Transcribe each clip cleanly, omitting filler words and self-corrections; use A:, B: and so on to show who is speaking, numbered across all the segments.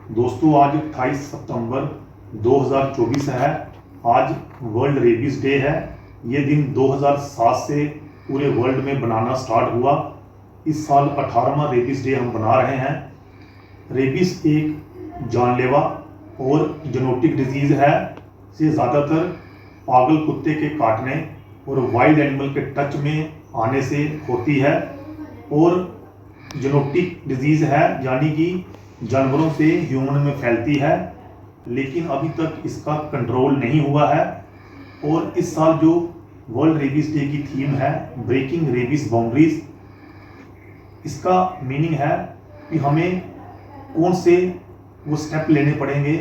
A: दोस्तों आज 28 सितंबर 2024 है। आज वर्ल्ड रेबीज डे है। ये दिन 2007 से पूरे वर्ल्ड में बनाना स्टार्ट हुआ। इस साल 18वां रेबीज डे हम बना रहे हैं। रेबीज एक जानलेवा और जेनेटिक डिजीज़ है। ये ज़्यादातर पागल कुत्ते के काटने और वाइल्ड एनिमल के टच में आने से होती है और जेनेटिक डिजीज़ है, यानी कि जानवरों से ह्यूमन में फैलती है, लेकिन अभी तक इसका कंट्रोल नहीं हुआ है। और इस साल जो वर्ल्ड रेबीज डे की थीम है ब्रेकिंग रेबीज बाउंड्रीज, इसका मीनिंग है कि हमें कौन से वो स्टेप लेने पड़ेंगे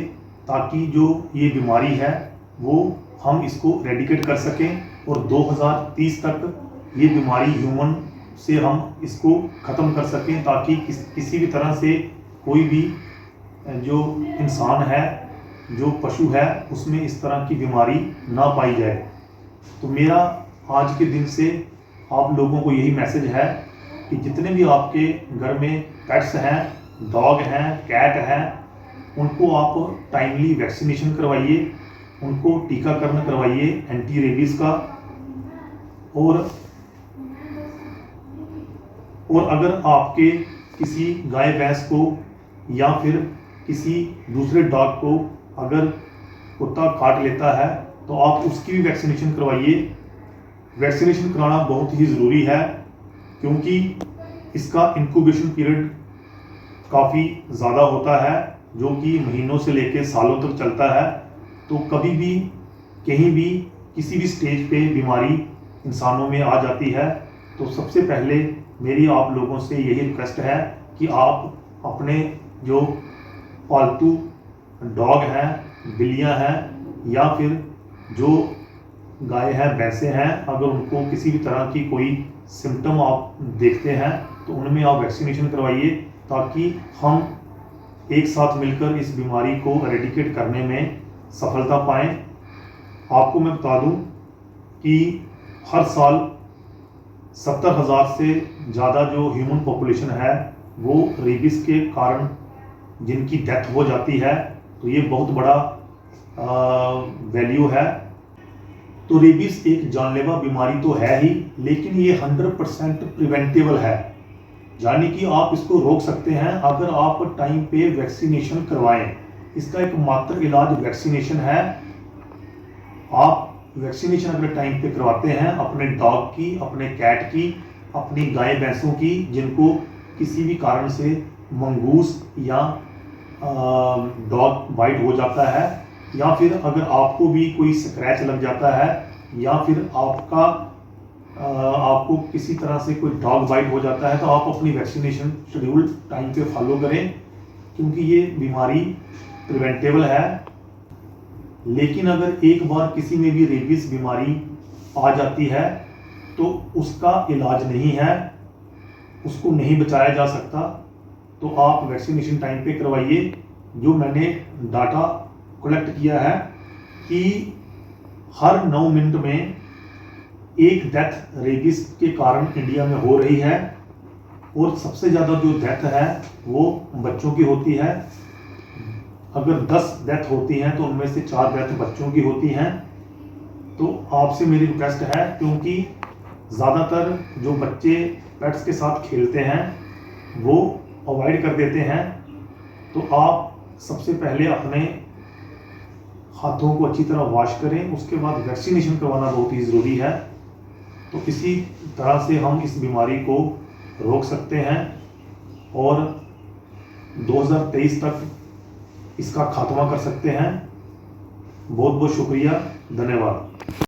A: ताकि जो ये बीमारी है वो हम इसको रेडिकेट कर सकें और 2030 तक ये बीमारी ह्यूमन से हम इसको ख़त्म कर सकें, ताकि किसी भी तरह से कोई भी जो इंसान है, जो पशु है, उसमें इस तरह की बीमारी ना पाई जाए। तो मेरा आज के दिन से आप लोगों को यही मैसेज है कि जितने भी आपके घर में पेट्स हैं, डॉग हैं, कैट हैं, उनको आप टाइमली वैक्सीनेशन करवाइए, उनको टीकाकरण करवाइए एंटी रेबीज़ का। और अगर आपके किसी गाय भैंस को या फिर किसी दूसरे डॉग को अगर कुत्ता काट लेता है तो आप उसकी भी वैक्सीनेशन करवाइए। वैक्सीनेशन कराना बहुत ही ज़रूरी है क्योंकि इसका इंक्यूबेशन पीरियड काफ़ी ज़्यादा होता है, जो कि महीनों से लेकर सालों तक चलता है। तो कभी भी कहीं भी किसी भी स्टेज पे बीमारी इंसानों में आ जाती है तो सबसे पहले मेरी आप लोगों से यही रिक्वेस्ट है कि आप अपने जो पालतू डॉग हैं, बिल्लियां हैं या फिर जो गाय हैं, भैंसे हैं, अगर उनको किसी भी तरह की कोई सिम्टम आप देखते हैं तो उनमें आप वैक्सीनेशन करवाइए, ताकि हम एक साथ मिलकर इस बीमारी को एरेडिकेट करने में सफलता पाएँ। आपको मैं बता दूं कि हर साल 70,000 से ज़्यादा जो ह्यूमन पॉपुलेशन है वो रेबीज़ के कारण जिनकी डेथ हो जाती है, तो ये बहुत बड़ा वैल्यू है। तो रेबीज़ एक जानलेवा बीमारी तो है ही, लेकिन ये 100% प्रिवेंटेबल है, यानी कि आप इसको रोक सकते हैं अगर आप टाइम पे वैक्सीनेशन करवाएं। इसका एक मात्र इलाज वैक्सीनेशन है। आप वैक्सीनेशन अगर टाइम पे करवाते हैं अपने डॉग की, अपने कैट की, अपनी गाय भैंसों की, जिनको किसी भी कारण से मंगूस या डॉग बाइट हो जाता है, या फिर अगर आपको भी कोई स्क्रैच लग जाता है, या फिर आपको किसी तरह से कोई डॉग बाइट हो जाता है, तो आप अपनी वैक्सीनेशन शेड्यूल टाइम पे फॉलो करें, क्योंकि ये बीमारी प्रिवेंटेबल है। लेकिन अगर एक बार किसी में भी रेबीज़ बीमारी आ जाती है तो उसका इलाज नहीं है, उसको नहीं बचाया जा सकता। तो आप वैक्सीनेशन टाइम पे करवाइए। जो मैंने डाटा कलेक्ट किया है कि हर 9 मिनट में एक डेथ रेबीज़ के कारण इंडिया में हो रही है, और सबसे ज़्यादा जो डेथ है वो बच्चों की होती है। अगर 10 डेथ होती हैं तो उनमें से 4 डेथ बच्चों की होती हैं। तो आपसे मेरी रिक्वेस्ट है, क्योंकि ज़्यादातर जो बच्चे पेट्स के साथ खेलते हैं वो अवॉइड कर देते हैं, तो आप सबसे पहले अपने हाथों को अच्छी तरह वॉश करें, उसके बाद वैक्सीनेशन करवाना बहुत ही ज़रूरी है। तो इसी तरह से हम इस बीमारी को रोक सकते हैं और 2023 तक इसका खात्मा कर सकते हैं। बहुत बहुत शुक्रिया, धन्यवाद।